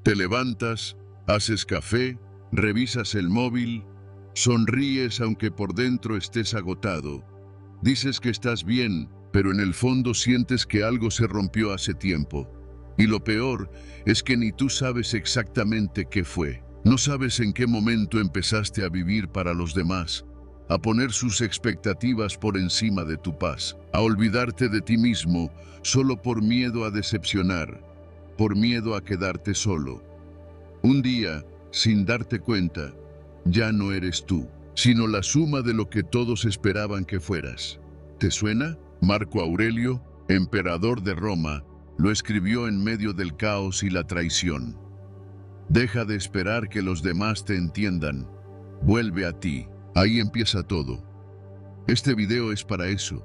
Te levantas, haces café, revisas el móvil, sonríes aunque por dentro estés agotado. Dices que estás bien, pero en el fondo sientes que algo se rompió hace tiempo. Y lo peor es que ni tú sabes exactamente qué fue. No sabes en qué momento empezaste a vivir para los demás, a poner sus expectativas por encima de tu paz, a olvidarte de ti mismo solo por miedo a decepcionar, por miedo a quedarte solo. Un día, sin darte cuenta, ya no eres tú, sino la suma de lo que todos esperaban que fueras. ¿Te suena? Marco Aurelio, emperador de Roma, lo escribió en medio del caos y la traición. Deja de esperar que los demás te entiendan. Vuelve a ti. Ahí empieza todo. Este video es para eso,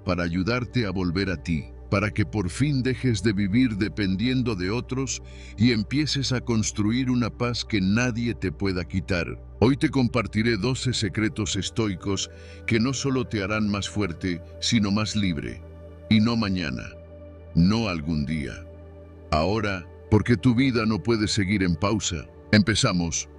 para ayudarte a volver a ti, para que por fin dejes de vivir dependiendo de otros y empieces a construir una paz que nadie te pueda quitar. Hoy te compartiré 12 secretos estoicos que no solo te harán más fuerte, sino más libre. Y no mañana, no algún día. Ahora, porque tu vida no puede seguir en pausa. Empezamos.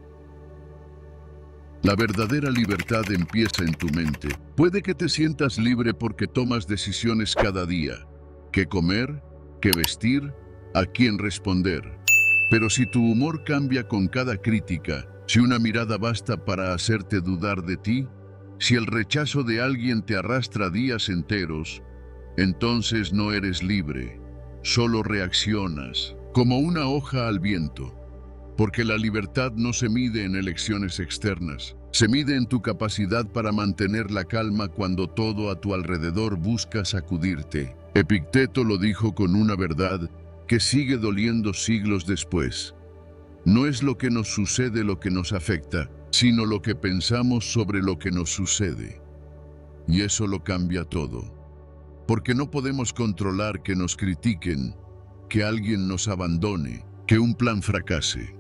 La verdadera libertad empieza en tu mente. Puede que te sientas libre porque tomas decisiones cada día. Qué comer, qué vestir, a quién responder. Pero si tu humor cambia con cada crítica, si una mirada basta para hacerte dudar de ti, si el rechazo de alguien te arrastra días enteros, entonces no eres libre, solo reaccionas, como una hoja al viento. Porque la libertad no se mide en elecciones externas, se mide en tu capacidad para mantener la calma cuando todo a tu alrededor busca sacudirte. Epicteto lo dijo con una verdad que sigue doliendo siglos después. No es lo que nos sucede lo que nos afecta, sino lo que pensamos sobre lo que nos sucede. Y eso lo cambia todo. Porque no podemos controlar que nos critiquen, que alguien nos abandone, que un plan fracase.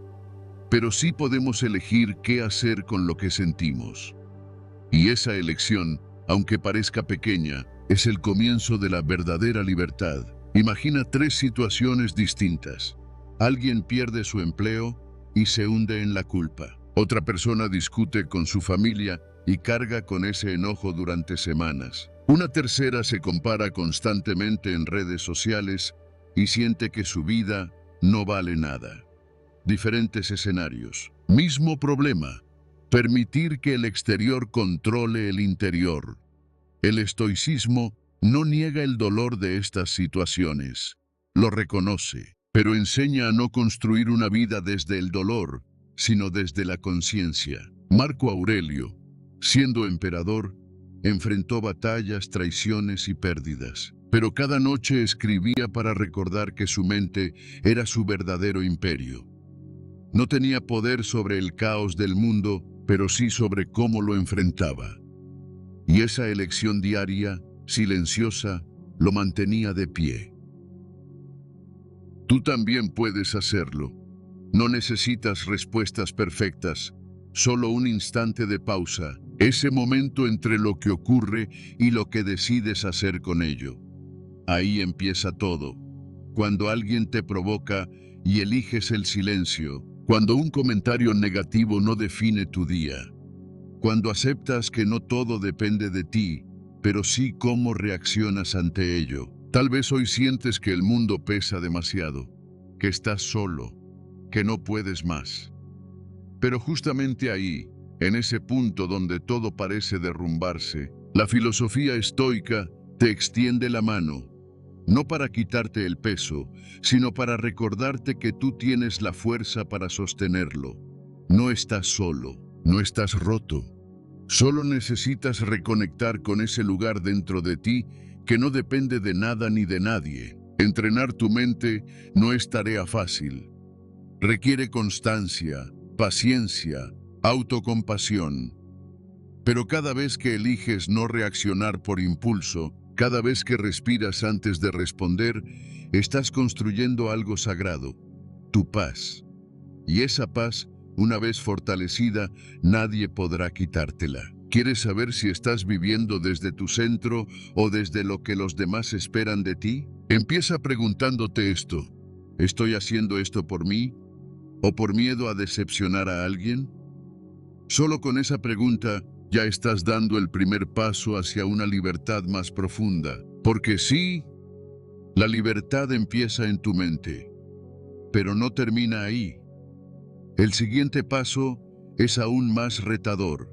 Pero sí podemos elegir qué hacer con lo que sentimos. Y esa elección, aunque parezca pequeña, es el comienzo de la verdadera libertad. Imagina 3 situaciones distintas. Alguien pierde su empleo y se hunde en la culpa. Otra persona discute con su familia y carga con ese enojo durante semanas. Una tercera se compara constantemente en redes sociales y siente que su vida no vale nada. Diferentes escenarios. Mismo problema. Permitir que el exterior controle el interior. El estoicismo no niega el dolor de estas situaciones. Lo reconoce, pero enseña a no construir una vida desde el dolor, sino desde la conciencia. Marco Aurelio, siendo emperador, enfrentó batallas, traiciones y pérdidas. Pero cada noche escribía para recordar que su mente era su verdadero imperio. No tenía poder sobre el caos del mundo, pero sí sobre cómo lo enfrentaba. Y esa elección diaria, silenciosa, lo mantenía de pie. Tú también puedes hacerlo. No necesitas respuestas perfectas, solo un instante de pausa, ese momento entre lo que ocurre y lo que decides hacer con ello. Ahí empieza todo. Cuando alguien te provoca y eliges el silencio, cuando un comentario negativo no define tu día, cuando aceptas que no todo depende de ti, pero sí cómo reaccionas ante ello. Tal vez hoy sientes que el mundo pesa demasiado, que estás solo, que no puedes más. Pero justamente ahí, en ese punto donde todo parece derrumbarse, la filosofía estoica te extiende la mano, no para quitarte el peso, sino para recordarte que tú tienes la fuerza para sostenerlo. No estás solo, no estás roto. Solo necesitas reconectar con ese lugar dentro de ti que no depende de nada ni de nadie. Entrenar tu mente no es tarea fácil. Requiere constancia, paciencia, autocompasión. Pero cada vez que eliges no reaccionar por impulso, cada vez que respiras antes de responder, estás construyendo algo sagrado, tu paz. Y esa paz, una vez fortalecida, nadie podrá quitártela. ¿Quieres saber si estás viviendo desde tu centro o desde lo que los demás esperan de ti? Empieza preguntándote esto. ¿Estoy haciendo esto por mí? ¿O por miedo a decepcionar a alguien? Solo con esa pregunta ya estás dando el primer paso hacia una libertad más profunda. Porque sí, la libertad empieza en tu mente, pero no termina ahí. El siguiente paso es aún más retador: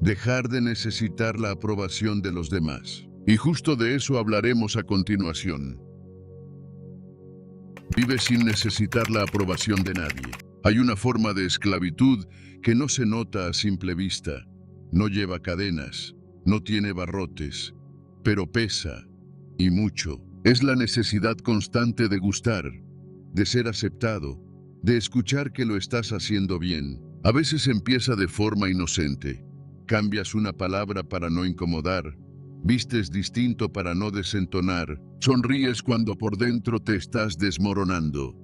dejar de necesitar la aprobación de los demás. Y justo de eso hablaremos a continuación. Vive sin necesitar la aprobación de nadie. Hay una forma de esclavitud que no se nota a simple vista. No lleva cadenas, no tiene barrotes, pero pesa, y mucho. Es la necesidad constante de gustar, de ser aceptado, de escuchar que lo estás haciendo bien. A veces empieza de forma inocente. Cambias una palabra para no incomodar, vistes distinto para no desentonar, sonríes cuando por dentro te estás desmoronando.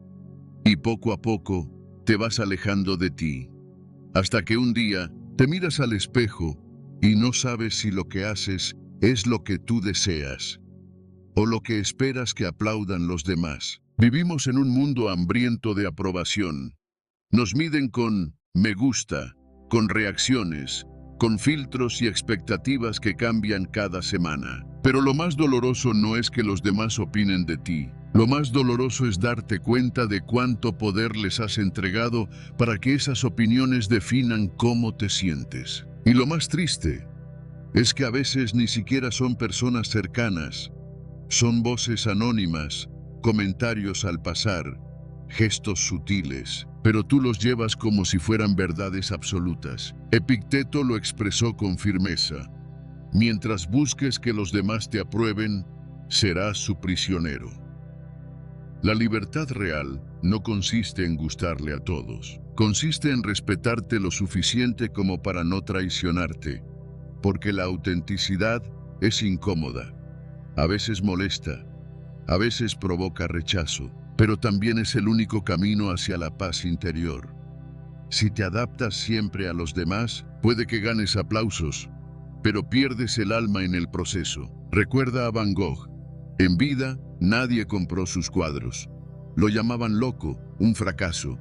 Y poco a poco te vas alejando de ti, hasta que un día te miras al espejo y no sabes si lo que haces es lo que tú deseas o lo que esperas que aplaudan los demás. Vivimos en un mundo hambriento de aprobación. Nos miden con me gusta, con reacciones, con filtros y expectativas que cambian cada semana. Pero lo más doloroso no es que los demás opinen de ti. Lo más doloroso es darte cuenta de cuánto poder les has entregado para que esas opiniones definan cómo te sientes. Y lo más triste es que a veces ni siquiera son personas cercanas. Son voces anónimas, comentarios al pasar, gestos sutiles, pero tú los llevas como si fueran verdades absolutas. Epicteto lo expresó con firmeza: mientras busques que los demás te aprueben, serás su prisionero. La libertad real no consiste en gustarle a todos. Consiste en respetarte lo suficiente como para no traicionarte, porque la autenticidad es incómoda. A veces molesta, a veces provoca rechazo, pero también es el único camino hacia la paz interior. Si te adaptas siempre a los demás, puede que ganes aplausos, pero pierdes el alma en el proceso. Recuerda a Van Gogh. En vida, nadie compró sus cuadros. Lo llamaban loco, un fracaso.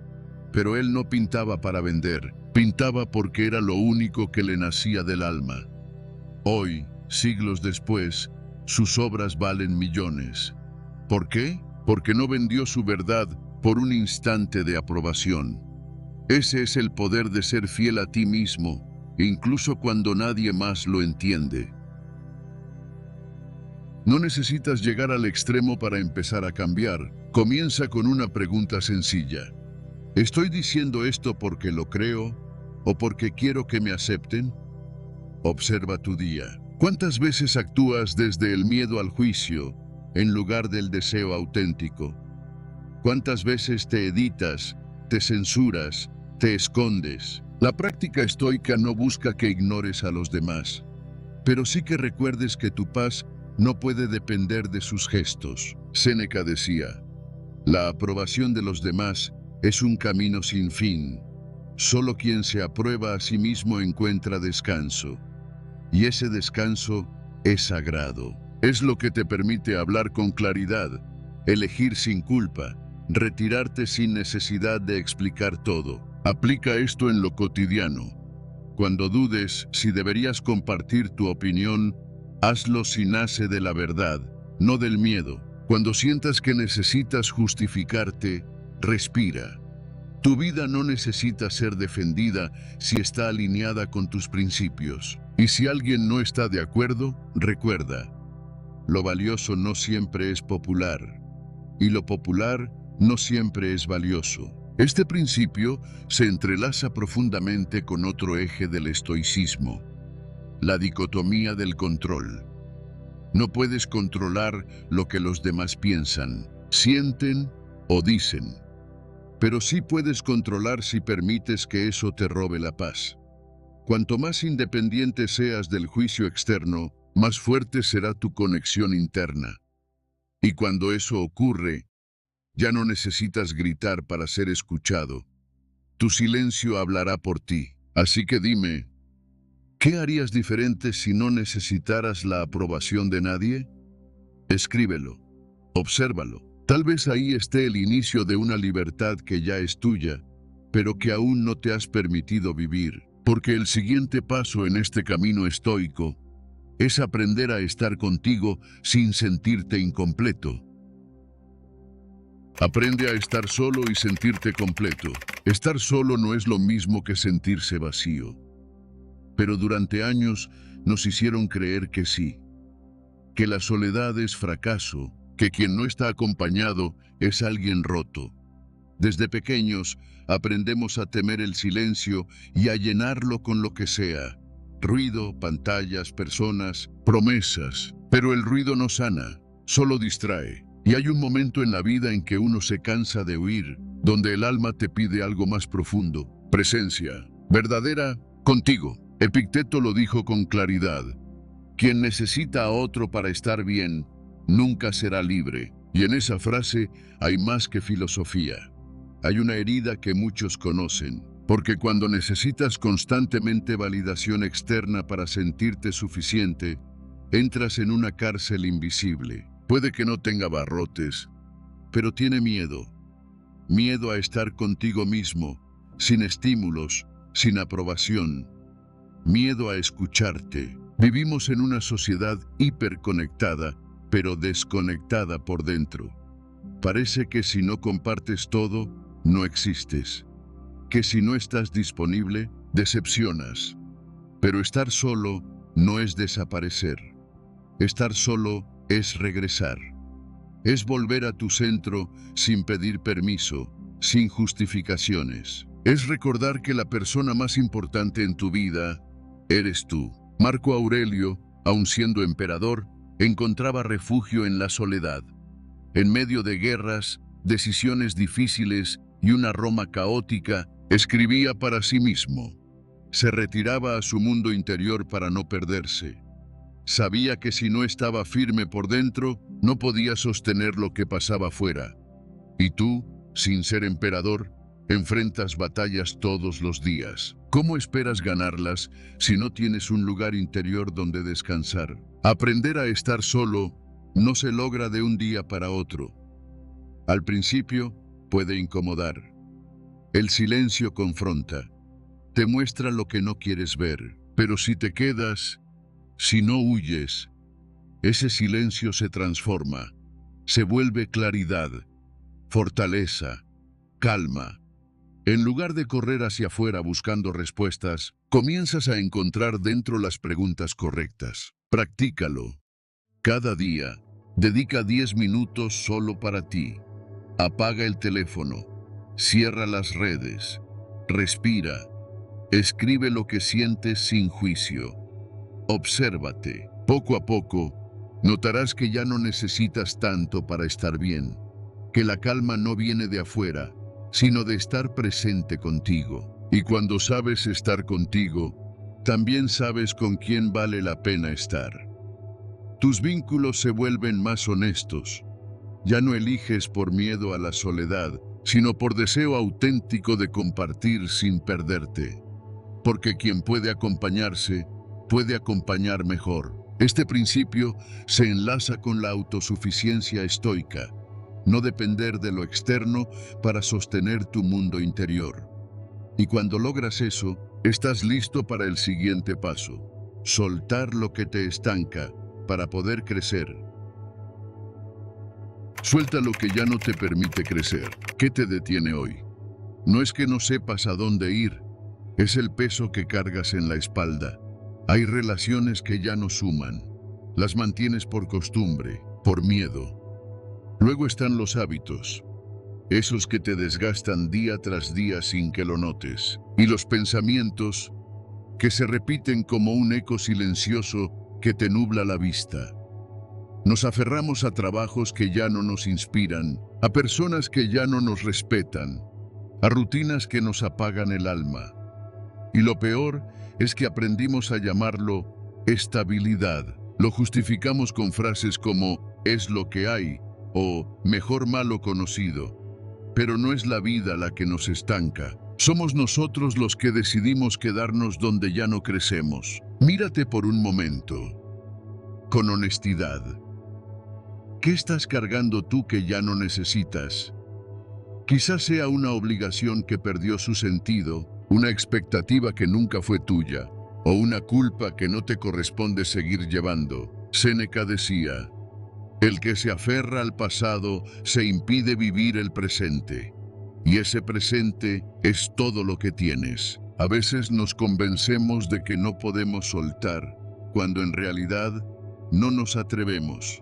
Pero él no pintaba para vender, pintaba porque era lo único que le nacía del alma. Hoy, siglos después, sus obras valen millones. ¿Por qué? Porque no vendió su verdad por un instante de aprobación. Ese es el poder de ser fiel a ti mismo, incluso cuando nadie más lo entiende. No necesitas llegar al extremo para empezar a cambiar. Comienza con una pregunta sencilla. ¿Estoy diciendo esto porque lo creo o porque quiero que me acepten? Observa tu día. ¿Cuántas veces actúas desde el miedo al juicio en lugar del deseo auténtico? ¿Cuántas veces te editas, te censuras, te escondes? La práctica estoica no busca que ignores a los demás, pero sí que recuerdes que tu paz no puede depender de sus gestos. Séneca decía: la aprobación de los demás es un camino sin fin. Solo quien se aprueba a sí mismo encuentra descanso. Y ese descanso es sagrado. Es lo que te permite hablar con claridad, elegir sin culpa, retirarte sin necesidad de explicar todo. Aplica esto en lo cotidiano. Cuando dudes si deberías compartir tu opinión, hazlo si nace de la verdad, no del miedo. Cuando sientas que necesitas justificarte, respira. Tu vida no necesita ser defendida si está alineada con tus principios. Y si alguien no está de acuerdo, recuerda: lo valioso no siempre es popular, y lo popular no siempre es valioso. Este principio se entrelaza profundamente con otro eje del estoicismo: la dicotomía del control. No puedes controlar lo que los demás piensan, sienten o dicen, pero sí puedes controlar si permites que eso te robe la paz. Cuanto más independiente seas del juicio externo, más fuerte será tu conexión interna. Y cuando eso ocurre, ya no necesitas gritar para ser escuchado. Tu silencio hablará por ti. Así que dime, ¿qué harías diferente si no necesitaras la aprobación de nadie? Escríbelo, obsérvalo. Tal vez ahí esté el inicio de una libertad que ya es tuya pero que aún no te has permitido vivir, porque el siguiente paso en este camino estoico es aprender a estar contigo sin sentirte incompleto. Aprende a estar solo y sentirte completo. Estar solo no es lo mismo que sentirse vacío. Pero durante años nos hicieron creer que sí, que la soledad es fracaso, que quien no está acompañado es alguien roto. Desde pequeños aprendemos a temer el silencio y a llenarlo con lo que sea. Ruido, pantallas, personas, promesas. Pero el ruido no sana, solo distrae. Y hay un momento en la vida en que uno se cansa de huir, donde el alma te pide algo más profundo, presencia, verdadera, contigo. Epicteto lo dijo con claridad: quien necesita a otro para estar bien, nunca será libre. Y en esa frase hay más que filosofía. Hay una herida que muchos conocen, porque cuando necesitas constantemente validación externa para sentirte suficiente, entras en una cárcel invisible. Puede que no tenga barrotes, pero tiene miedo. Miedo a estar contigo mismo, sin estímulos, sin aprobación. Miedo a escucharte. Vivimos en una sociedad hiperconectada, pero desconectada por dentro. Parece que si no compartes todo, no existes. Que si no estás disponible, decepcionas. Pero estar solo no es desaparecer. Estar solo es regresar. Es volver a tu centro sin pedir permiso, sin justificaciones. Es recordar que la persona más importante en tu vida eres tú. Marco Aurelio, aun siendo emperador, encontraba refugio en la soledad. En medio de guerras, decisiones difíciles y una Roma caótica, escribía para sí mismo. Se retiraba a su mundo interior para no perderse. Sabía que si no estaba firme por dentro, no podía sostener lo que pasaba fuera. Y tú, sin ser emperador, enfrentas batallas todos los días. ¿Cómo esperas ganarlas si no tienes un lugar interior donde descansar? Aprender a estar solo no se logra de un día para otro. Al principio puede incomodar. El silencio confronta. Te muestra lo que no quieres ver. Pero si te quedas, si no huyes, ese silencio se transforma. Se vuelve claridad, fortaleza, calma. En lugar de correr hacia afuera buscando respuestas, comienzas a encontrar dentro las preguntas correctas. Practícalo. Cada día, dedica 10 minutos solo para ti. Apaga el teléfono, cierra las redes, respira, escribe lo que sientes sin juicio. Obsérvate. Poco a poco, notarás que ya no necesitas tanto para estar bien, que la calma no viene de afuera, sino de estar presente contigo. Y cuando sabes estar contigo, también sabes con quién vale la pena estar. Tus vínculos se vuelven más honestos. Ya no eliges por miedo a la soledad, sino por deseo auténtico de compartir sin perderte. Porque quien puede acompañarse, puede acompañar mejor. Este principio se enlaza con la autosuficiencia estoica. No depender de lo externo para sostener tu mundo interior. Y cuando logras eso, estás listo para el siguiente paso. Soltar lo que te estanca para poder crecer. Suelta lo que ya no te permite crecer. ¿Qué te detiene hoy? No es que no sepas a dónde ir, es el peso que cargas en la espalda. Hay relaciones que ya no suman. Las mantienes por costumbre, por miedo. Luego están los hábitos, esos que te desgastan día tras día sin que lo notes. Y los pensamientos que se repiten como un eco silencioso que te nubla la vista. Nos aferramos a trabajos que ya no nos inspiran, a personas que ya no nos respetan, a rutinas que nos apagan el alma. Y lo peor es que aprendimos a llamarlo estabilidad. Lo justificamos con frases como "es lo que hay" o "mejor malo conocido". Pero no es la vida la que nos estanca. Somos nosotros los que decidimos quedarnos donde ya no crecemos. Mírate por un momento, con honestidad. ¿Qué estás cargando tú que ya no necesitas? Quizás sea una obligación que perdió su sentido, una expectativa que nunca fue tuya, o una culpa que no te corresponde seguir llevando. Séneca decía: el que se aferra al pasado se impide vivir el presente, y ese presente es todo lo que tienes. A veces nos convencemos de que no podemos soltar, cuando en realidad no nos atrevemos,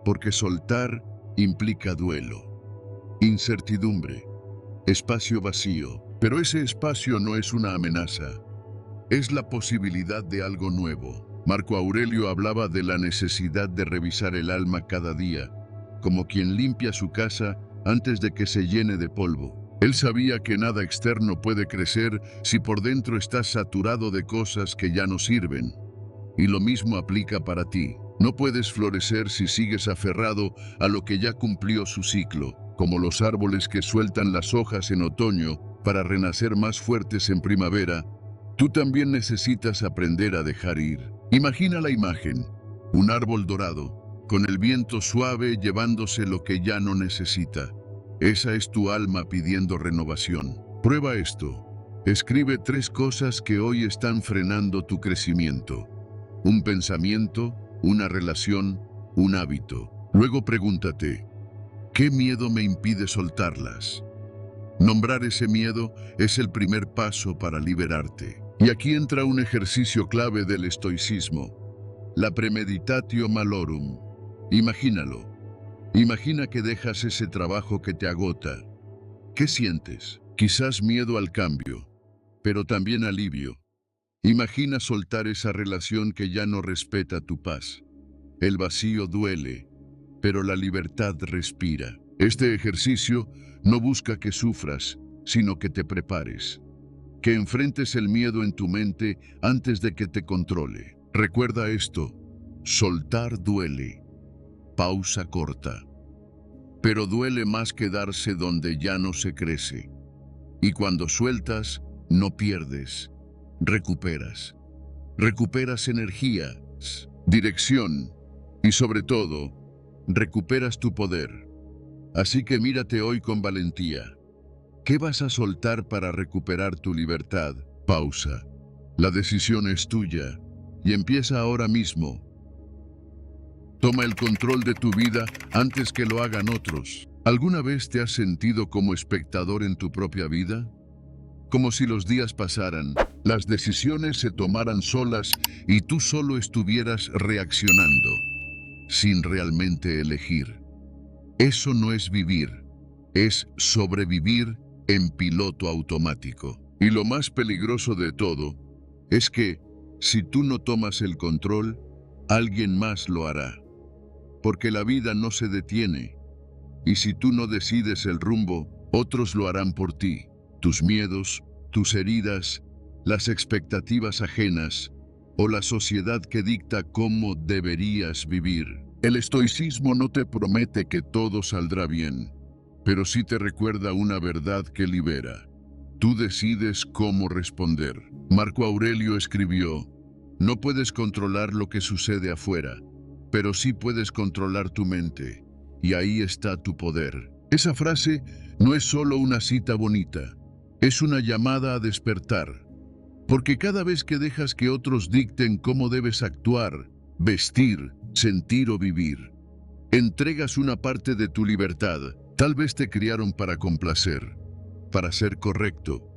porque soltar implica duelo, incertidumbre, espacio vacío. Pero ese espacio no es una amenaza, es la posibilidad de algo nuevo. Marco Aurelio hablaba de la necesidad de revisar el alma cada día, como quien limpia su casa antes de que se llene de polvo. Él sabía que nada externo puede crecer si por dentro estás saturado de cosas que ya no sirven. Y lo mismo aplica para ti. No puedes florecer si sigues aferrado a lo que ya cumplió su ciclo, como los árboles que sueltan las hojas en otoño para renacer más fuertes en primavera. Tú también necesitas aprender a dejar ir. Imagina la imagen: un árbol dorado, con el viento suave llevándose lo que ya no necesita. Esa es tu alma pidiendo renovación. Prueba esto. Escribe 3 cosas que hoy están frenando tu crecimiento. Un pensamiento, una relación, un hábito. Luego pregúntate: ¿qué miedo me impide soltarlas? Nombrar ese miedo es el primer paso para liberarte. Y aquí entra un ejercicio clave del estoicismo: la premeditatio malorum. Imagínalo. Imagina que dejas ese trabajo que te agota. ¿Qué sientes? Quizás miedo al cambio, pero también alivio. Imagina soltar esa relación que ya no respeta tu paz. El vacío duele, pero la libertad respira. Este ejercicio no busca que sufras, sino que te prepares. Que enfrentes el miedo en tu mente antes de que te controle. Recuerda esto: soltar duele. Pausa corta. Pero duele más quedarse donde ya no se crece. Y cuando sueltas, no pierdes, recuperas. Recuperas energías, dirección y sobre todo, recuperas tu poder. Así que mírate hoy con valentía. ¿Qué vas a soltar para recuperar tu libertad? Pausa. La decisión es tuya y empieza ahora mismo. Toma el control de tu vida antes que lo hagan otros. ¿Alguna vez te has sentido como espectador en tu propia vida? Como si los días pasaran, las decisiones se tomaran solas y tú solo estuvieras reaccionando, sin realmente elegir. Eso no es vivir, es sobrevivir en piloto automático. Y lo más peligroso de todo es que, si tú no tomas el control, alguien más lo hará. Porque la vida no se detiene, y si tú no decides el rumbo, otros lo harán por ti. Tus miedos, tus heridas, las expectativas ajenas, o la sociedad que dicta cómo deberías vivir. El estoicismo no te promete que todo saldrá bien, pero sí te recuerda una verdad que libera. Tú decides cómo responder. Marco Aurelio escribió: no puedes controlar lo que sucede afuera, pero sí puedes controlar tu mente, y ahí está tu poder. Esa frase no es solo una cita bonita, es una llamada a despertar. Porque cada vez que dejas que otros dicten cómo debes actuar, vestir, sentir o vivir, entregas una parte de tu libertad. Tal vez te criaron para complacer, para ser correcto,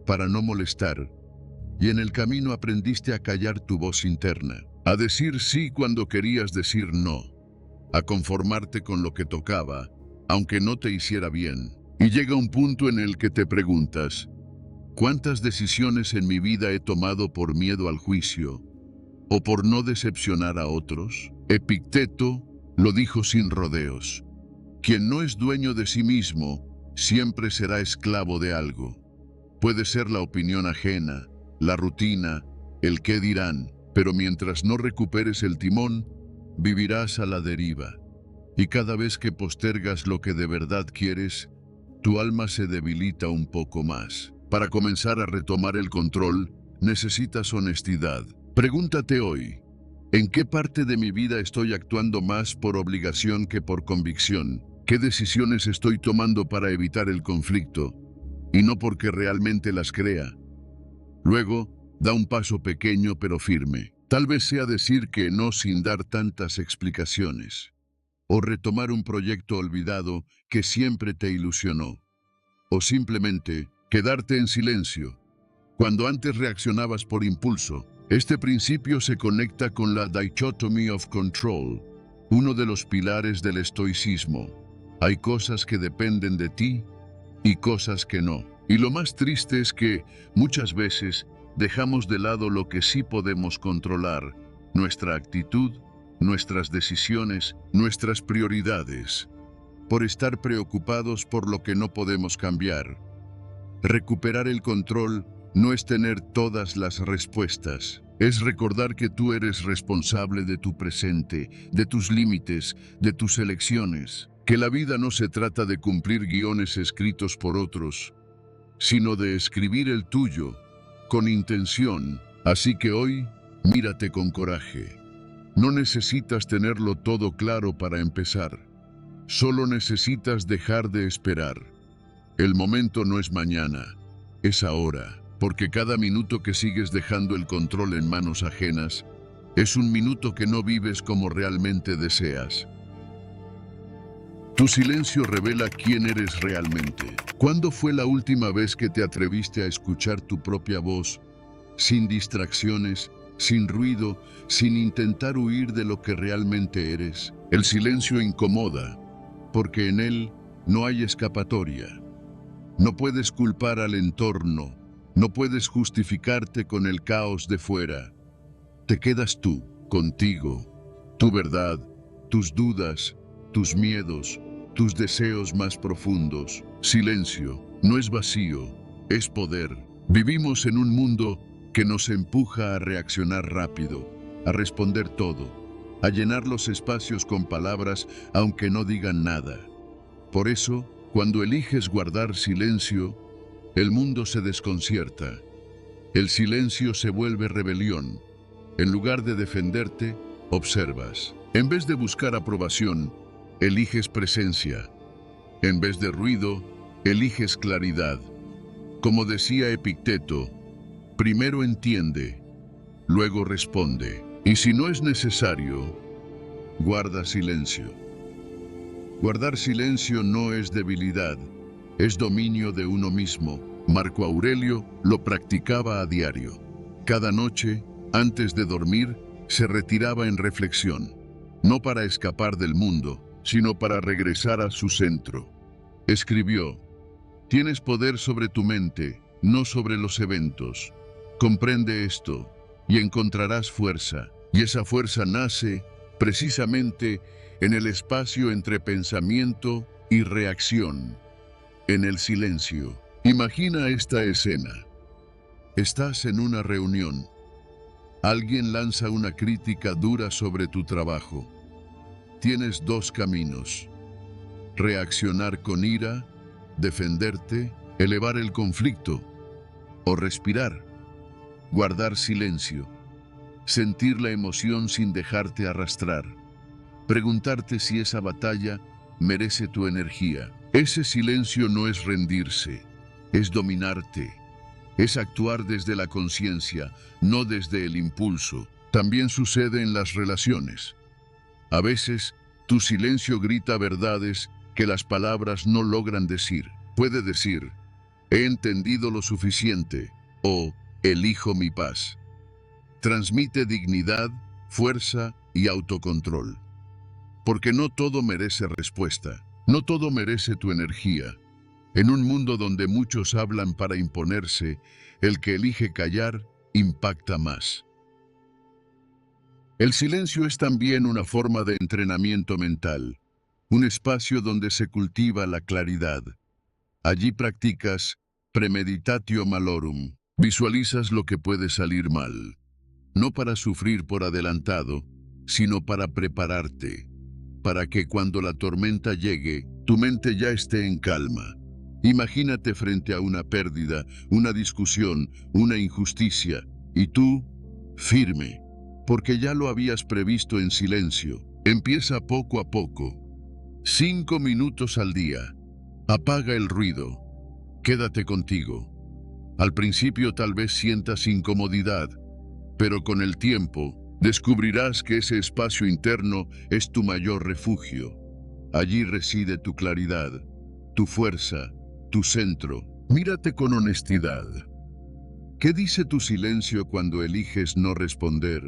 para no molestar, y en el camino aprendiste a callar tu voz interna, a decir sí cuando querías decir no, a conformarte con lo que tocaba, aunque no te hiciera bien. Y llega un punto en el que te preguntas: ¿cuántas decisiones en mi vida he tomado por miedo al juicio o por no decepcionar a otros? Epicteto lo dijo sin rodeos: quien no es dueño de sí mismo, siempre será esclavo de algo. Puede ser la opinión ajena, la rutina, el qué dirán, pero mientras no recuperes el timón, vivirás a la deriva. Y cada vez que postergas lo que de verdad quieres, tu alma se debilita un poco más. Para comenzar a retomar el control, necesitas honestidad. Pregúntate hoy: ¿en qué parte de mi vida estoy actuando más por obligación que por convicción? ¿Qué decisiones estoy tomando para evitar el conflicto? Y no porque realmente las crea. Luego, da un paso pequeño pero firme. Tal vez sea decir que no sin dar tantas explicaciones. O retomar un proyecto olvidado que siempre te ilusionó. O simplemente quedarte en silencio. Cuando antes reaccionabas por impulso, este principio se conecta con la dichotomy of control, uno de los pilares del estoicismo. Hay cosas que dependen de ti y cosas que no. Y lo más triste es que, muchas veces, dejamos de lado lo que sí podemos controlar, nuestra actitud, nuestras decisiones, nuestras prioridades, por estar preocupados por lo que no podemos cambiar. Recuperar el control no es tener todas las respuestas, es recordar que tú eres responsable de tu presente, de tus límites, de tus elecciones, que la vida no se trata de cumplir guiones escritos por otros, sino de escribir el tuyo, con intención. Así que hoy, mírate con coraje. No necesitas tenerlo todo claro para empezar. Solo necesitas dejar de esperar. El momento no es mañana, es ahora, porque cada minuto que sigues dejando el control en manos ajenas, es un minuto que no vives como realmente deseas. Tu silencio revela quién eres realmente. ¿Cuándo fue la última vez que te atreviste a escuchar tu propia voz, sin distracciones, sin ruido, sin intentar huir de lo que realmente eres? El silencio incomoda, porque en él no hay escapatoria. No puedes culpar al entorno, no puedes justificarte con el caos de fuera. Te quedas tú, contigo, tu verdad, tus dudas, tus miedos, tus deseos más profundos. Silencio no es vacío, es poder. Vivimos en un mundo que nos empuja a reaccionar rápido, a responder todo, a llenar los espacios con palabras aunque no digan nada. Por eso, cuando eliges guardar silencio, el mundo se desconcierta. El silencio se vuelve rebelión. En lugar de defenderte, observas. En vez de buscar aprobación, eliges presencia. En vez de ruido, eliges claridad. Como decía Epicteto, primero entiende, luego responde. Y si no es necesario, guarda silencio. Guardar silencio no es debilidad, es dominio de uno mismo. Marco Aurelio lo practicaba a diario. Cada noche, antes de dormir, se retiraba en reflexión, no para escapar del mundo, sino para regresar a su centro. Escribió: tienes poder sobre tu mente, no sobre los eventos. Comprende esto y encontrarás fuerza. Y esa fuerza nace, precisamente, en el espacio entre pensamiento y reacción, en el silencio. Imagina esta escena. Estás en una reunión. Alguien lanza una crítica dura sobre tu trabajo. Tienes dos caminos: reaccionar con ira, defenderte, elevar el conflicto, o respirar, guardar silencio, sentir la emoción sin dejarte arrastrar, preguntarte si esa batalla merece tu energía. Ese silencio no es rendirse, es dominarte, es actuar desde la conciencia, no desde el impulso. También sucede en las relaciones. A veces, tu silencio grita verdades que las palabras no logran decir. Puede decir: he entendido lo suficiente, o elijo mi paz. Transmite dignidad, fuerza y autocontrol. Porque no todo merece respuesta, no todo merece tu energía. En un mundo donde muchos hablan para imponerse, el que elige callar impacta más. El silencio es también una forma de entrenamiento mental, un espacio donde se cultiva la claridad. Allí practicas premeditatio malorum, visualizas lo que puede salir mal, no para sufrir por adelantado, sino para prepararte, para que cuando la tormenta llegue, tu mente ya esté en calma. Imagínate frente a una pérdida, una discusión, una injusticia, y tú, firme, porque ya lo habías previsto en silencio. Empieza poco a poco. 5 minutos al día. Apaga el ruido. Quédate contigo. Al principio tal vez sientas incomodidad, pero con el tiempo descubrirás que ese espacio interno es tu mayor refugio. Allí reside tu claridad, tu fuerza, tu centro. Mírate con honestidad. ¿Qué dice tu silencio cuando eliges no responder?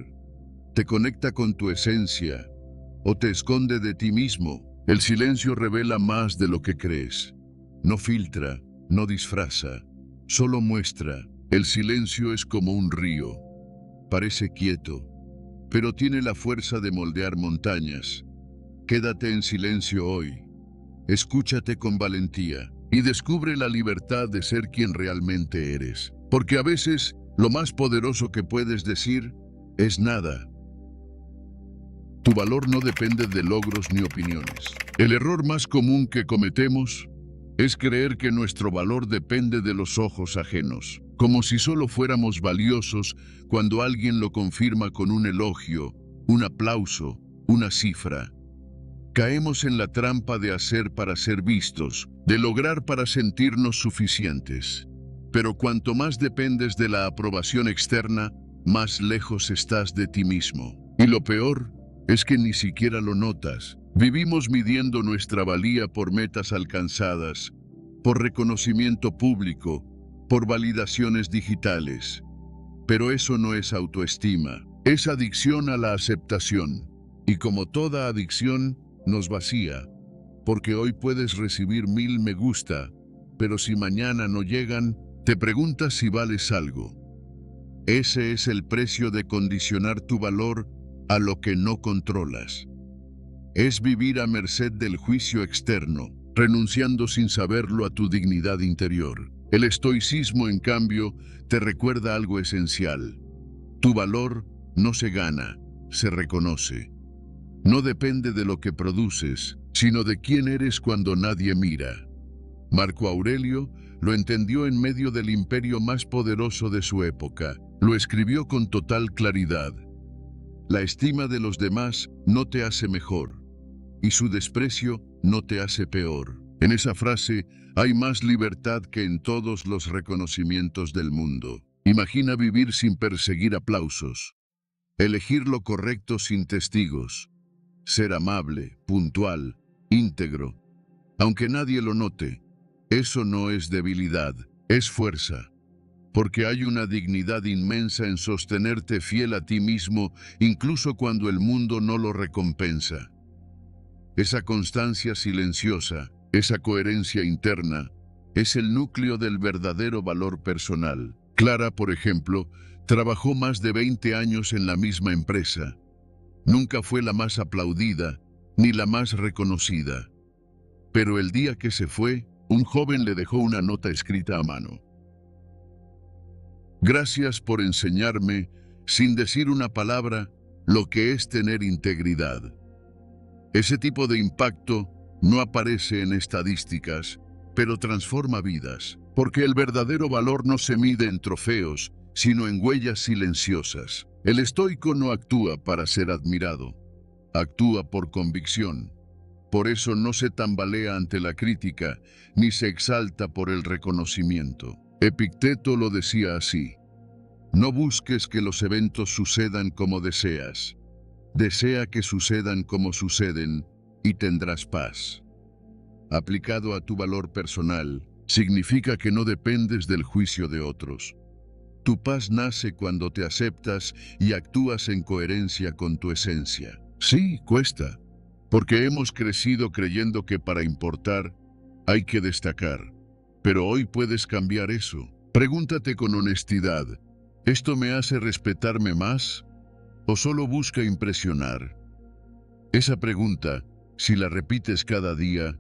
¿Te conecta con tu esencia o te esconde de ti mismo? El silencio revela más de lo que crees. No filtra, no disfraza, solo muestra. El silencio es como un río. Parece quieto, pero tiene la fuerza de moldear montañas. Quédate en silencio hoy. Escúchate con valentía y descubre la libertad de ser quien realmente eres. Porque a veces lo más poderoso que puedes decir es nada. Tu valor no depende de logros ni opiniones. El error más común que cometemos es creer que nuestro valor depende de los ojos ajenos, como si solo fuéramos valiosos cuando alguien lo confirma con un elogio, un aplauso, una cifra. Caemos en la trampa de hacer para ser vistos, de lograr para sentirnos suficientes. Pero cuanto más dependes de la aprobación externa, más lejos estás de ti mismo. Y lo peor es que ni siquiera lo notas. Vivimos midiendo nuestra valía por metas alcanzadas, por reconocimiento público, por validaciones digitales. Pero eso no es autoestima, es adicción a la aceptación. Y como toda adicción, nos vacía, porque hoy puedes recibir 1000 me gusta, pero si mañana no llegan, te preguntas si vales algo. Ese es el precio de condicionar tu valor a lo que no controlas. Es vivir a merced del juicio externo, renunciando sin saberlo a tu dignidad interior. El estoicismo, en cambio, te recuerda algo esencial. Tu valor no se gana, se reconoce. No depende de lo que produces, sino de quién eres cuando nadie mira. Marco Aurelio lo entendió en medio del imperio más poderoso de su época. Lo escribió con total claridad. La estima de los demás no te hace mejor, y su desprecio no te hace peor. En esa frase hay más libertad que en todos los reconocimientos del mundo. Imagina vivir sin perseguir aplausos, elegir lo correcto sin testigos, ser amable, puntual, íntegro. Aunque nadie lo note, eso no es debilidad, es fuerza. Porque hay una dignidad inmensa en sostenerte fiel a ti mismo, incluso cuando el mundo no lo recompensa. Esa constancia silenciosa, esa coherencia interna, es el núcleo del verdadero valor personal. Clara, por ejemplo, trabajó más de 20 años en la misma empresa. Nunca fue la más aplaudida, ni la más reconocida. Pero el día que se fue, un joven le dejó una nota escrita a mano. Gracias por enseñarme, sin decir una palabra, lo que es tener integridad. Ese tipo de impacto no aparece en estadísticas, pero transforma vidas, porque el verdadero valor no se mide en trofeos, sino en huellas silenciosas. El estoico no actúa para ser admirado, actúa por convicción. Por eso no se tambalea ante la crítica, ni se exalta por el reconocimiento. Epicteto lo decía así: no busques que los eventos sucedan como deseas. Desea que sucedan como suceden y tendrás paz. Aplicado a tu valor personal, significa que no dependes del juicio de otros. Tu paz nace cuando te aceptas y actúas en coherencia con tu esencia. Sí, cuesta, porque hemos crecido creyendo que para importar hay que destacar. Pero hoy puedes cambiar eso. Pregúntate con honestidad: ¿esto me hace respetarme más o solo busca impresionar? Esa pregunta, si la repites cada día,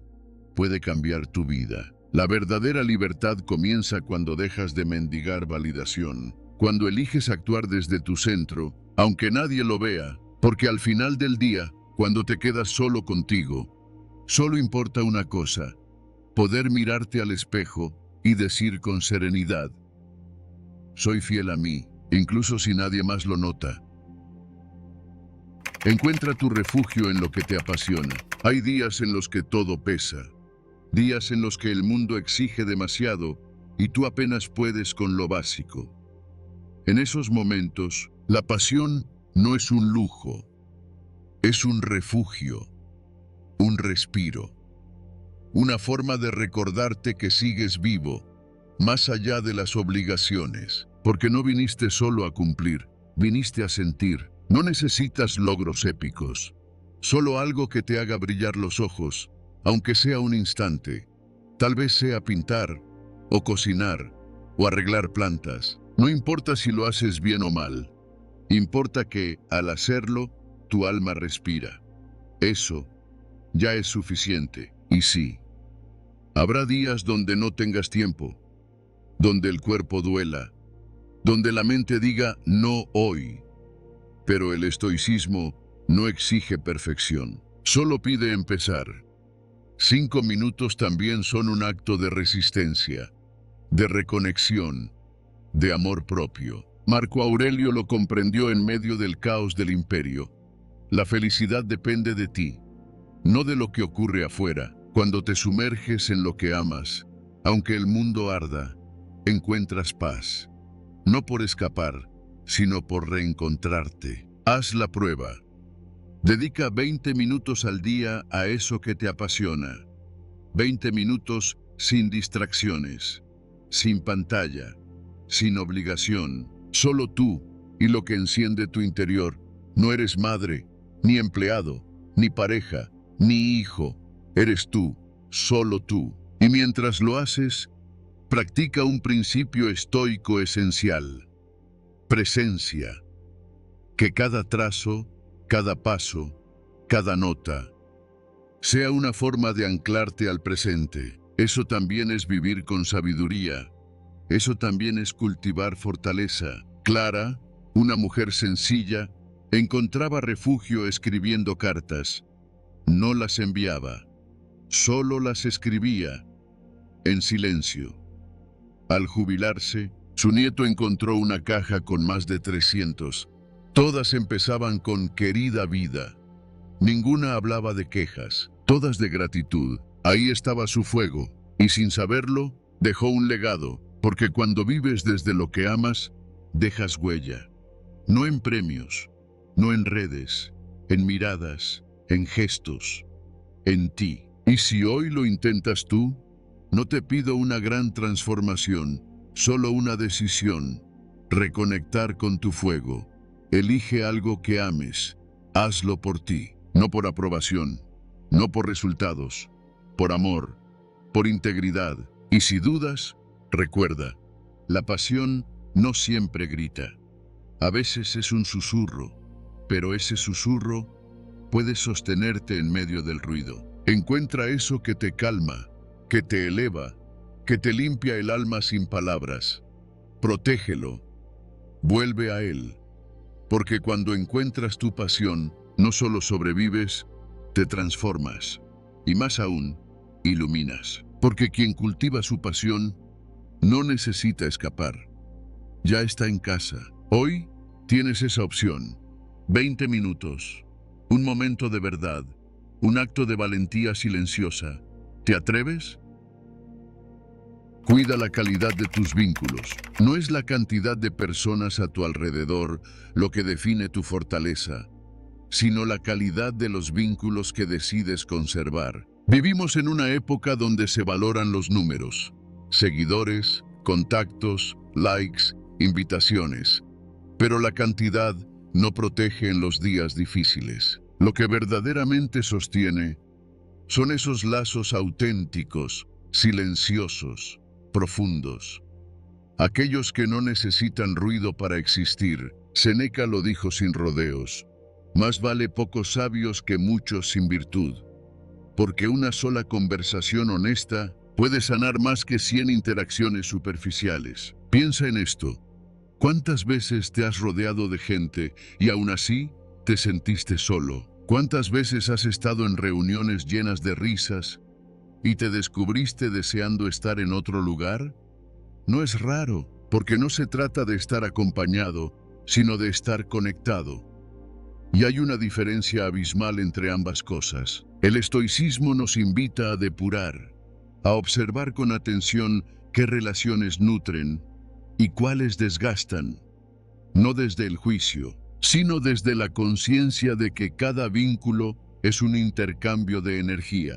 puede cambiar tu vida. La verdadera libertad comienza cuando dejas de mendigar validación, cuando eliges actuar desde tu centro, aunque nadie lo vea, porque al final del día, cuando te quedas solo contigo, solo importa una cosa: poder mirarte al espejo y decir con serenidad: soy fiel a mí, incluso si nadie más lo nota. Encuentra tu refugio en lo que te apasiona. Hay días en los que todo pesa, días en los que el mundo exige demasiado y tú apenas puedes con lo básico. En esos momentos, la pasión no es un lujo, es un refugio, un respiro, una forma de recordarte que sigues vivo, más allá de las obligaciones, porque no viniste solo a cumplir, viniste a sentir. No necesitas logros épicos, solo algo que te haga brillar los ojos, aunque sea un instante. Tal vez sea pintar, o cocinar, o arreglar plantas. No importa si lo haces bien o mal. Importa que, al hacerlo, tu alma respira. Eso ya es suficiente. Y sí, habrá días donde no tengas tiempo, donde el cuerpo duela, donde la mente diga no hoy. Pero el estoicismo no exige perfección, solo pide empezar. 5 minutos también son un acto de resistencia, de reconexión, de amor propio. Marco Aurelio lo comprendió en medio del caos del imperio. La felicidad depende de ti, no de lo que ocurre afuera. Cuando te sumerges en lo que amas, aunque el mundo arda, encuentras paz. No por escapar, sino por reencontrarte. Haz la prueba. Dedica 20 minutos al día a eso que te apasiona. 20 minutos sin distracciones, sin pantalla, sin obligación. Solo tú y lo que enciende tu interior. No eres madre, ni empleado, ni pareja, ni hijo. Eres tú, solo tú. Y mientras lo haces, practica un principio estoico esencial. Presencia. Que cada trazo, cada paso, cada nota, sea una forma de anclarte al presente. Eso también es vivir con sabiduría. Eso también es cultivar fortaleza. Clara, una mujer sencilla, encontraba refugio escribiendo cartas. No las enviaba, solo las escribía, en silencio. Al jubilarse, su nieto encontró una caja con más de 300. Todas empezaban con querida vida. Ninguna hablaba de quejas, todas de gratitud. Ahí estaba su fuego, y sin saberlo, dejó un legado, porque cuando vives desde lo que amas, dejas huella. No en premios, no en redes, en miradas, en gestos, en ti. Y si hoy lo intentas tú, no te pido una gran transformación, solo una decisión: reconectar con tu fuego. Elige algo que ames, hazlo por ti, no por aprobación, no por resultados, por amor, por integridad. Y si dudas, recuerda, la pasión no siempre grita. A veces es un susurro, pero ese susurro puede sostenerte en medio del ruido. Encuentra eso que te calma, que te eleva, que te limpia el alma sin palabras. Protégelo, vuelve a él. Porque cuando encuentras tu pasión, no solo sobrevives, te transformas. Y más aún, iluminas. Porque quien cultiva su pasión no necesita escapar. Ya está en casa. Hoy tienes esa opción. 20 minutos. Un momento de verdad. Un acto de valentía silenciosa. ¿Te atreves? Cuida la calidad de tus vínculos. No es la cantidad de personas a tu alrededor lo que define tu fortaleza, sino la calidad de los vínculos que decides conservar. Vivimos en una época donde se valoran los números: seguidores, contactos, likes, invitaciones. Pero la cantidad no protege en los días difíciles. Lo que verdaderamente sostiene son esos lazos auténticos, silenciosos, profundos. Aquellos que no necesitan ruido para existir. Séneca lo dijo sin rodeos: más vale pocos sabios que muchos sin virtud. Porque una sola conversación honesta puede sanar más que 100 interacciones superficiales. Piensa en esto. ¿Cuántas veces te has rodeado de gente y aún así te sentiste solo? ¿Cuántas veces has estado en reuniones llenas de risas y te descubriste deseando estar en otro lugar? No es raro, porque no se trata de estar acompañado, sino de estar conectado. Y hay una diferencia abismal entre ambas cosas. El estoicismo nos invita a depurar, a observar con atención qué relaciones nutren y cuáles desgastan, no desde el juicio, sino desde la conciencia de que cada vínculo es un intercambio de energía.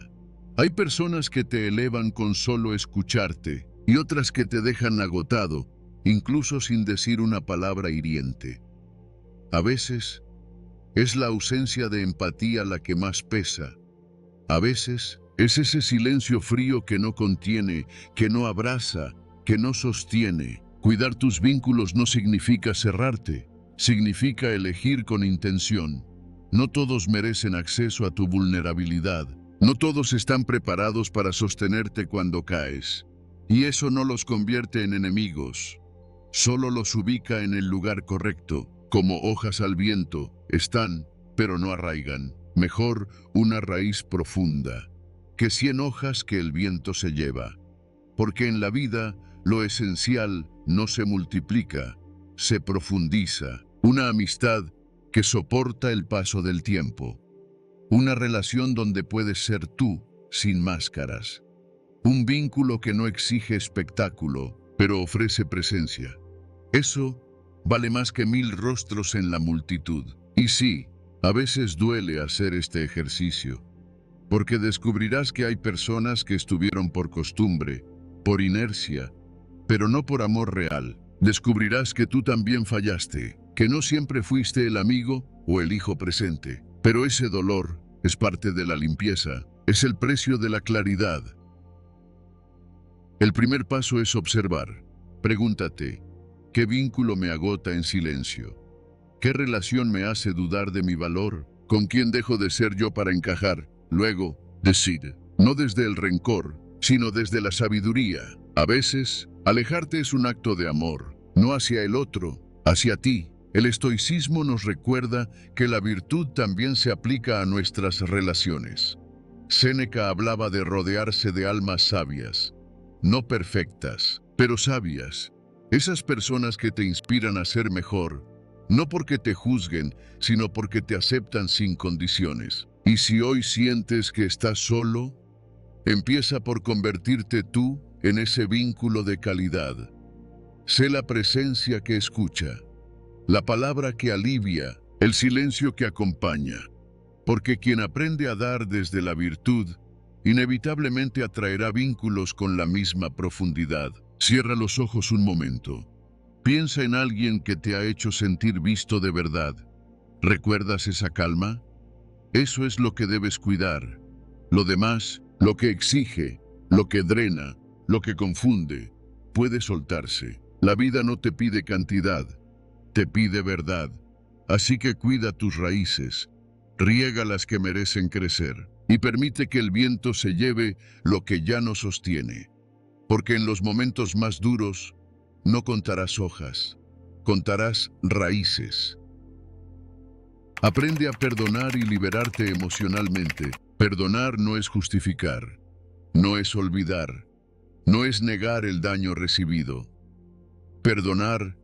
Hay personas que te elevan con solo escucharte y otras que te dejan agotado, incluso sin decir una palabra hiriente. A veces, es la ausencia de empatía la que más pesa. A veces, es ese silencio frío que no contiene, que no abraza, que no sostiene. Cuidar tus vínculos no significa cerrarte, significa elegir con intención. No todos merecen acceso a tu vulnerabilidad. No todos están preparados para sostenerte cuando caes. Y eso no los convierte en enemigos. Solo los ubica en el lugar correcto. Como hojas al viento, están, pero no arraigan. Mejor una raíz profunda que 100 hojas que el viento se lleva. Porque en la vida, lo esencial no se multiplica, se profundiza. Una amistad que soporta el paso del tiempo. Una relación donde puedes ser tú, sin máscaras. Un vínculo que no exige espectáculo, pero ofrece presencia. Eso vale más que 1000 rostros en la multitud. Y sí, a veces duele hacer este ejercicio, porque descubrirás que hay personas que estuvieron por costumbre, por inercia, pero no por amor real. Descubrirás que tú también fallaste, que no siempre fuiste el amigo o el hijo presente. Pero ese dolor es parte de la limpieza, es el precio de la claridad. El primer paso es observar. Pregúntate, ¿qué vínculo me agota en silencio? ¿Qué relación me hace dudar de mi valor? ¿Con quién dejo de ser yo para encajar? Luego, decide, no desde el rencor, sino desde la sabiduría. A veces, alejarte es un acto de amor, no hacia el otro, hacia ti. El estoicismo nos recuerda que la virtud también se aplica a nuestras relaciones. Séneca hablaba de rodearse de almas sabias, no perfectas, pero sabias. Esas personas que te inspiran a ser mejor, no porque te juzguen, sino porque te aceptan sin condiciones. Y si hoy sientes que estás solo, empieza por convertirte tú en ese vínculo de calidad. Sé la presencia que escucha, la palabra que alivia, el silencio que acompaña. Porque quien aprende a dar desde la virtud, inevitablemente atraerá vínculos con la misma profundidad. Cierra los ojos un momento. Piensa en alguien que te ha hecho sentir visto de verdad. ¿Recuerdas esa calma? Eso es lo que debes cuidar. Lo demás, lo que exige, lo que drena, lo que confunde, puede soltarse. La vida no te pide cantidad, te pide verdad. Así que cuida tus raíces, riega las que merecen crecer y permite que el viento se lleve lo que ya no sostiene. Porque en los momentos más duros, no contarás hojas, contarás raíces. Aprende a perdonar y liberarte emocionalmente. Perdonar no es justificar, no es olvidar, no es negar el daño recibido. Perdonar,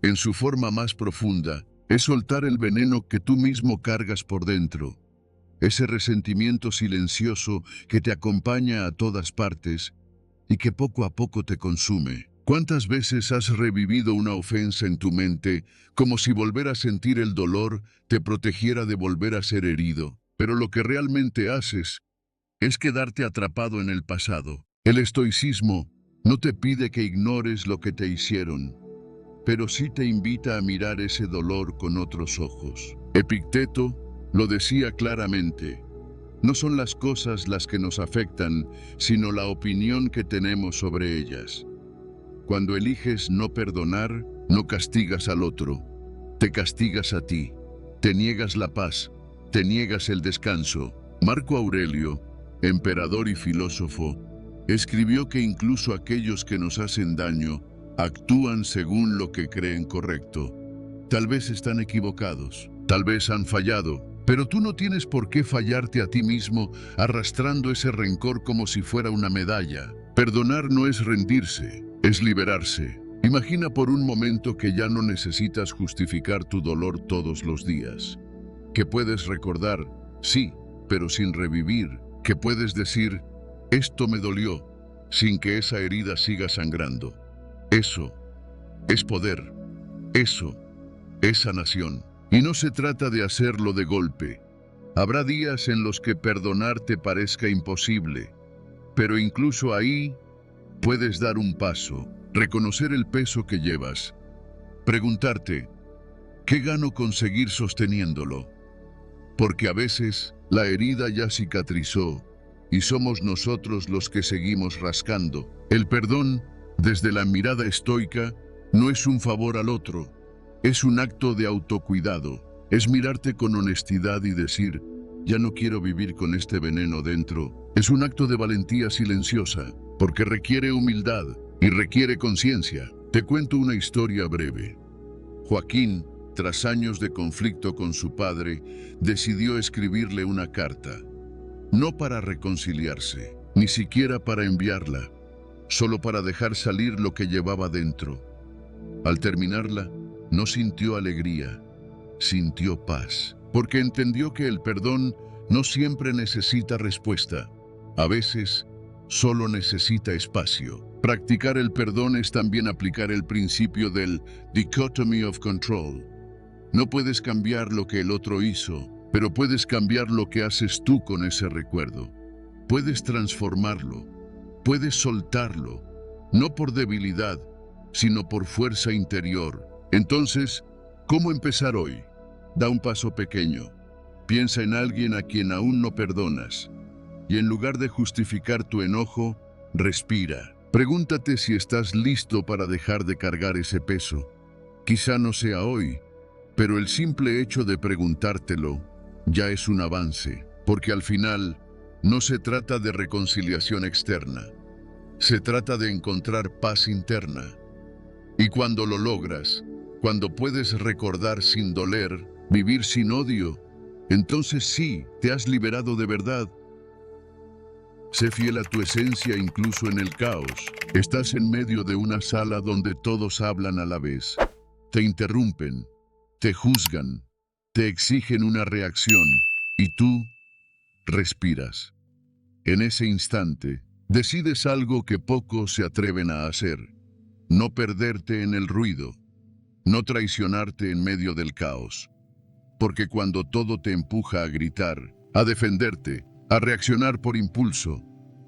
en su forma más profunda, es soltar el veneno que tú mismo cargas por dentro. Ese resentimiento silencioso que te acompaña a todas partes y que poco a poco te consume. ¿Cuántas veces has revivido una ofensa en tu mente como si volver a sentir el dolor te protegiera de volver a ser herido? Pero lo que realmente haces es quedarte atrapado en el pasado. El estoicismo no te pide que ignores lo que te hicieron, pero sí te invita a mirar ese dolor con otros ojos. Epicteto lo decía claramente: no son las cosas las que nos afectan, sino la opinión que tenemos sobre ellas. Cuando eliges no perdonar, no castigas al otro, te castigas a ti, te niegas la paz, te niegas el descanso. Marco Aurelio, emperador y filósofo, escribió que incluso aquellos que nos hacen daño actúan según lo que creen correcto. Tal vez están equivocados, tal vez han fallado, pero tú no tienes por qué fallarte a ti mismo arrastrando ese rencor como si fuera una medalla. Perdonar no es rendirse, es liberarse. Imagina por un momento que ya no necesitas justificar tu dolor todos los días. que puedes recordar, sí, pero sin revivir, que puedes decir, esto me dolió, sin que esa herida siga sangrando. Eso es poder, eso es sanación. Y no se trata de hacerlo de golpe. Habrá días en los que perdonar te parezca imposible, pero incluso ahí puedes dar un paso, reconocer el peso que llevas, preguntarte, ¿qué gano con seguir sosteniéndolo? Porque a veces la herida ya cicatrizó y somos nosotros los que seguimos rascando. El perdón, desde la mirada estoica, no es un favor al otro, es un acto de autocuidado. Es mirarte con honestidad y decir, ya no quiero vivir con este veneno dentro. Es un acto de valentía silenciosa, porque requiere humildad y requiere conciencia. Te cuento una historia breve. Joaquín, tras años de conflicto con su padre, decidió escribirle una carta. No para reconciliarse, ni siquiera para enviarla, solo para dejar salir lo que llevaba dentro. Al terminarla, no sintió alegría, sintió paz, porque entendió que el perdón no siempre necesita respuesta. A veces, solo necesita espacio. Practicar el perdón es también aplicar el principio del dichotomy of control. No puedes cambiar lo que el otro hizo, pero puedes cambiar lo que haces tú con ese recuerdo. Puedes transformarlo, puedes soltarlo, no por debilidad, sino por fuerza interior. Entonces, ¿cómo empezar hoy? Da un paso pequeño. Piensa en alguien a quien aún no perdonas. Y en lugar de justificar tu enojo, respira. Pregúntate si estás listo para dejar de cargar ese peso. Quizá no sea hoy, pero el simple hecho de preguntártelo ya es un avance, porque al final no se trata de reconciliación externa, se trata de encontrar paz interna. Y cuando lo logras, cuando puedes recordar sin doler, vivir sin odio, entonces sí, te has liberado de verdad. Sé fiel a tu esencia incluso en el caos. Estás en medio de una sala donde todos hablan a la vez. Te interrumpen, te juzgan, te exigen una reacción y tú respiras. En ese instante, decides algo que pocos se atreven a hacer. No perderte en el ruido, no traicionarte en medio del caos. Porque cuando todo te empuja a gritar, a defenderte, a reaccionar por impulso,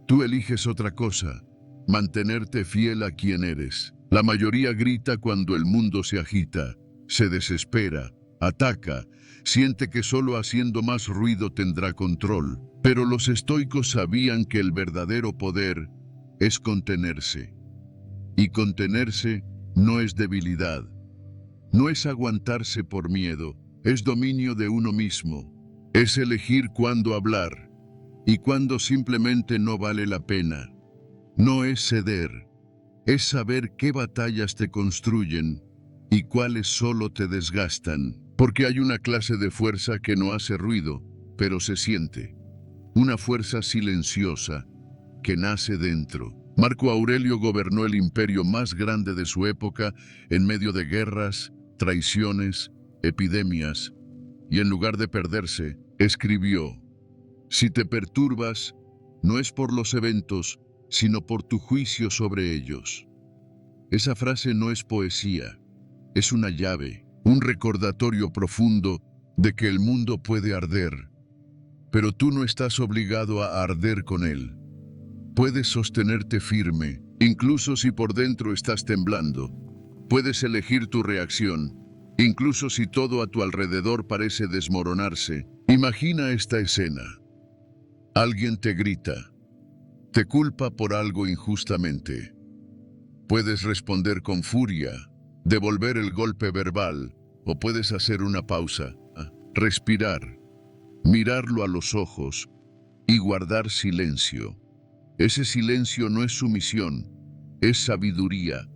tú eliges otra cosa, mantenerte fiel a quien eres. La mayoría grita cuando el mundo se agita, se desespera, ataca, siente que solo haciendo más ruido tendrá control. Pero los estoicos sabían que el verdadero poder es contenerse. Y contenerse no es debilidad, no es aguantarse por miedo, es dominio de uno mismo, es elegir cuándo hablar y cuándo simplemente no vale la pena. No es ceder, es saber qué batallas te construyen y cuáles solo te desgastan, porque hay una clase de fuerza que no hace ruido, pero se siente, una fuerza silenciosa que nace dentro. Marco Aurelio gobernó el imperio más grande de su época en medio de guerras, traiciones, epidemias, y en lugar de perderse, escribió, si te perturbas, no es por los eventos, sino por tu juicio sobre ellos. Esa frase no es poesía, es una llave, un recordatorio profundo de que el mundo puede arder, pero tú no estás obligado a arder con él. Puedes sostenerte firme, incluso si por dentro estás temblando. Puedes elegir tu reacción, incluso si todo a tu alrededor parece desmoronarse. Imagina esta escena. Alguien te grita, te culpa por algo injustamente. Puedes responder con furia, devolver el golpe verbal, o puedes hacer una pausa, respirar, mirarlo a los ojos y guardar silencio. Ese silencio no es sumisión, es sabiduría,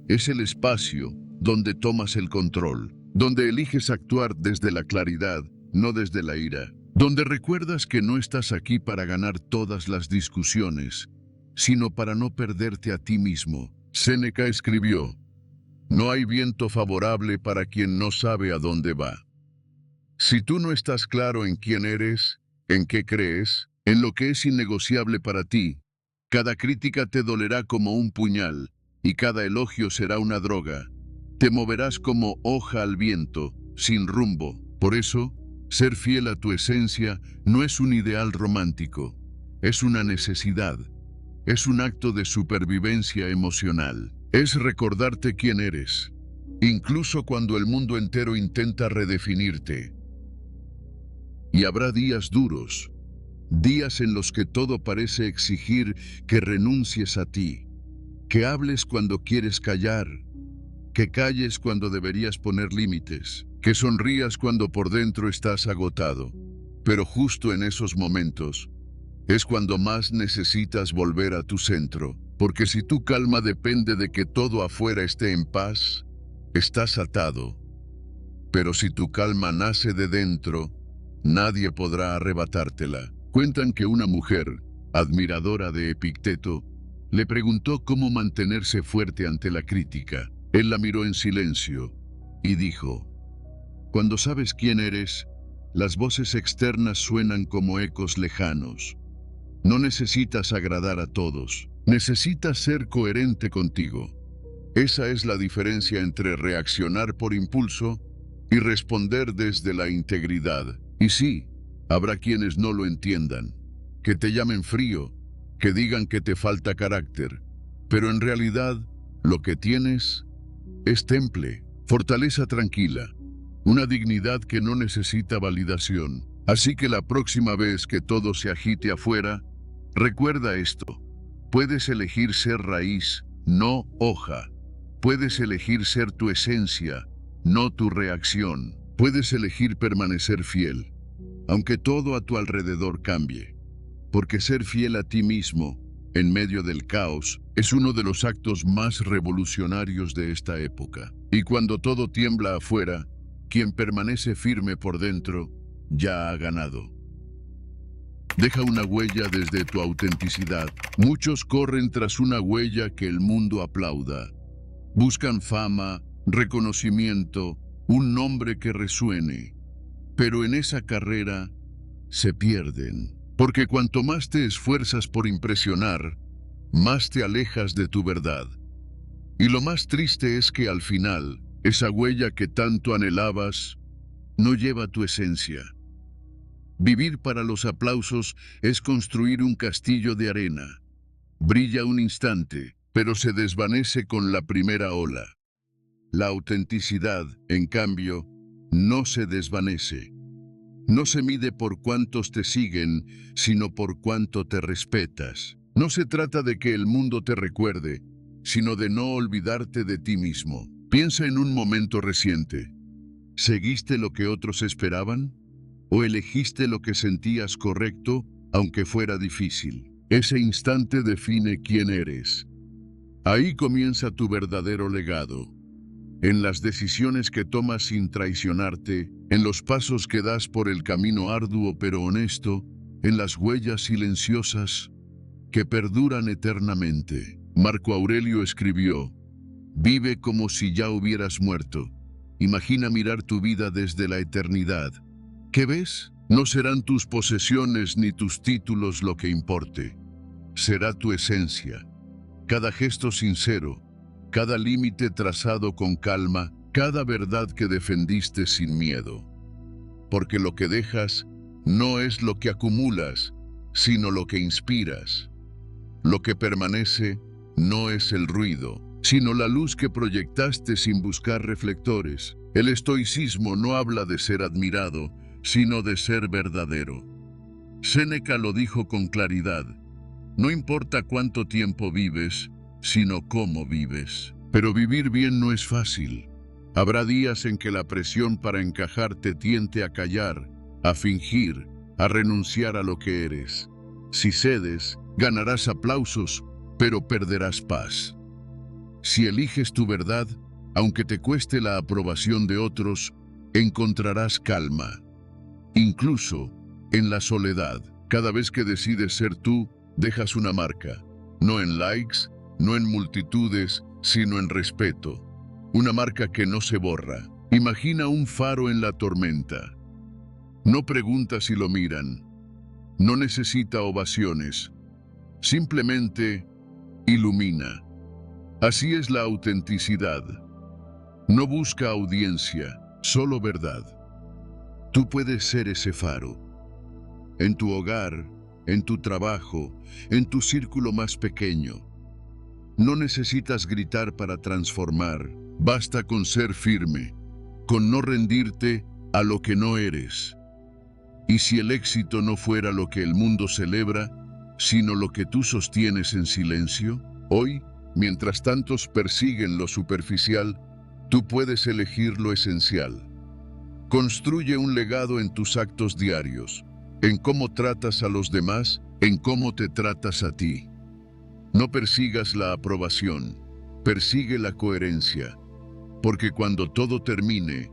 es el espacio donde tomas el control, donde eliges actuar desde la claridad, no desde la ira, donde recuerdas que no estás aquí para ganar todas las discusiones, sino para no perderte a ti mismo. Séneca escribió, no hay viento favorable para quien no sabe a dónde va. Si tú no estás claro en quién eres, en qué crees, en lo que es innegociable para ti, cada crítica te dolerá como un puñal y cada elogio será una droga. Te moverás como hoja al viento, sin rumbo. Por eso, ser fiel a tu esencia no es un ideal romántico, es una necesidad, es un acto de supervivencia emocional. Es recordarte quién eres, incluso cuando el mundo entero intenta redefinirte. Y habrá días duros, días en los que todo parece exigir que renuncies a ti, que hables cuando quieres callar, que calles cuando deberías poner límites, que sonrías cuando por dentro estás agotado. Pero justo en esos momentos es cuando más necesitas volver a tu centro, porque si tu calma depende de que todo afuera esté en paz, estás atado. Pero si tu calma nace de dentro, nadie podrá arrebatártela. Cuentan que una mujer, admiradora de Epicteto, le preguntó cómo mantenerse fuerte ante la crítica. Él la miró en silencio y dijo: cuando sabes quién eres, las voces externas suenan como ecos lejanos. No necesitas agradar a todos, necesitas ser coherente contigo. Esa es la diferencia entre reaccionar por impulso y responder desde la integridad. Y sí, habrá quienes no lo entiendan, que te llamen frío, que digan que te falta carácter, pero en realidad lo que tienes es temple, fortaleza tranquila, una dignidad que no necesita validación. Así que la próxima vez que todo se agite afuera, recuerda esto: puedes elegir ser raíz, no hoja. Puedes elegir ser tu esencia, no tu reacción. Puedes elegir permanecer fiel, aunque todo a tu alrededor cambie. Porque ser fiel a ti mismo, en medio del caos, es uno de los actos más revolucionarios de esta época. Y cuando todo tiembla afuera, quien permanece firme por dentro, ya ha ganado. Deja una huella desde tu autenticidad. Muchos corren tras una huella que el mundo aplauda. Buscan fama, reconocimiento, un nombre que resuene. Pero en esa carrera se pierden. Porque cuanto más te esfuerzas por impresionar, más te alejas de tu verdad. Y lo más triste es que al final, esa huella que tanto anhelabas no lleva tu esencia. Vivir para los aplausos es construir un castillo de arena. Brilla un instante, pero se desvanece con la primera ola. La autenticidad, en cambio, no se desvanece. No se mide por cuántos te siguen, sino por cuánto te respetas. No se trata de que el mundo te recuerde, sino de no olvidarte de ti mismo. Piensa en un momento reciente. ¿Seguiste lo que otros esperaban? ¿O elegiste lo que sentías correcto, aunque fuera difícil? Ese instante define quién eres. Ahí comienza tu verdadero legado. En las decisiones que tomas sin traicionarte, en los pasos que das por el camino arduo pero honesto, en las huellas silenciosas que perduran eternamente. Marco Aurelio escribió: vive como si ya hubieras muerto. Imagina mirar tu vida desde la eternidad. ¿Qué ves? No serán tus posesiones ni tus títulos lo que importe. Será tu esencia. Cada gesto sincero, cada límite trazado con calma, cada verdad que defendiste sin miedo. Porque lo que dejas no es lo que acumulas, sino lo que inspiras. Lo que permanece no es el ruido, sino la luz que proyectaste sin buscar reflectores. El estoicismo no habla de ser admirado, sino de ser verdadero. Séneca lo dijo con claridad: no importa cuánto tiempo vives, sino cómo vives. Pero vivir bien no es fácil. Habrá días en que la presión para encajar te tiente a callar, a fingir, a renunciar a lo que eres. Si cedes, ganarás aplausos, pero perderás paz. Si eliges tu verdad, aunque te cueste la aprobación de otros, encontrarás calma. Incluso en la soledad, cada vez que decides ser tú, dejas una marca. No en likes, no en multitudes, sino en respeto. Una marca que no se borra. Imagina un faro en la tormenta. No pregunta si lo miran. No necesita ovaciones. Simplemente ilumina. Así es la autenticidad. No busca audiencia, solo verdad. Tú puedes ser ese faro. En tu hogar, en tu trabajo, en tu círculo más pequeño. No necesitas gritar para transformar. Basta con ser firme, con no rendirte a lo que no eres. Y si el éxito no fuera lo que el mundo celebra, sino lo que tú sostienes en silencio, hoy, mientras tantos persiguen lo superficial, tú puedes elegir lo esencial. Construye un legado en tus actos diarios, en cómo tratas a los demás, en cómo te tratas a ti. No persigas la aprobación, persigue la coherencia, porque cuando todo termine,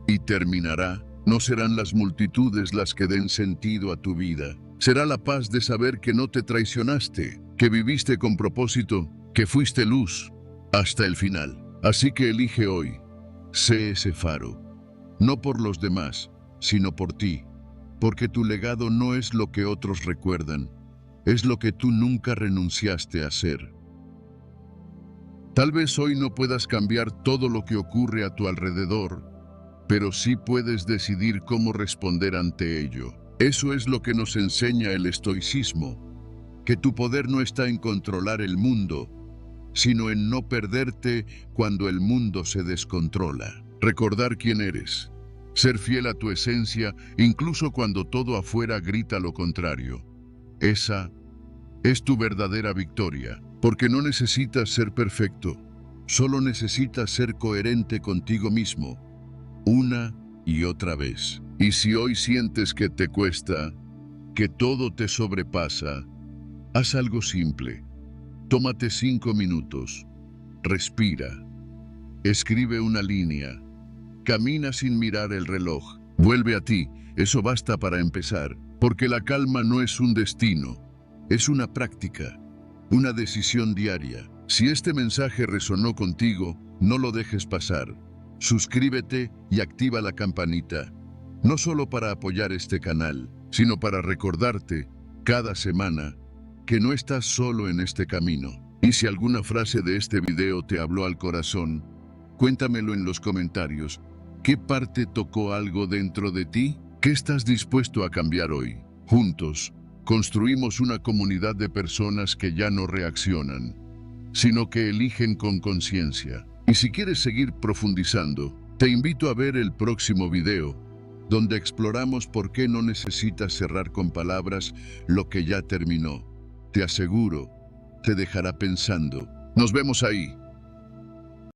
y terminará, no serán las multitudes las que den sentido a tu vida. Será la paz de saber que no te traicionaste, que viviste con propósito, que fuiste luz hasta el final. Así que elige hoy, sé ese faro, no por los demás, sino por ti, porque tu legado no es lo que otros recuerdan, es lo que tú nunca renunciaste a ser. Tal vez hoy no puedas cambiar todo lo que ocurre a tu alrededor, pero sí puedes decidir cómo responder ante ello. Eso es lo que nos enseña el estoicismo, que tu poder no está en controlar el mundo, sino en no perderte cuando el mundo se descontrola. Recordar quién eres, ser fiel a tu esencia, incluso cuando todo afuera grita lo contrario. Esa es tu verdadera victoria, porque no necesitas ser perfecto, solo necesitas ser coherente contigo mismo, una y otra vez. Y si hoy sientes que te cuesta, que todo te sobrepasa, haz algo simple. Tómate 5 minutos, respira, escribe una línea, camina sin mirar el reloj, vuelve a ti, eso basta para empezar, porque la calma no es un destino, es una práctica, una decisión diaria. Si este mensaje resonó contigo, no lo dejes pasar. Suscríbete y activa la campanita, no solo para apoyar este canal, sino para recordarte cada semana que no estás solo en este camino. Y si alguna frase de este video te habló al corazón, cuéntamelo en los comentarios. ¿Qué parte tocó algo dentro de ti? ¿Qué estás dispuesto a cambiar hoy? Juntos, construimos una comunidad de personas que ya no reaccionan, sino que eligen con conciencia. Y si quieres seguir profundizando, te invito a ver el próximo video, donde exploramos por qué no necesitas cerrar con palabras lo que ya terminó. Te aseguro, te dejará pensando. Nos vemos ahí.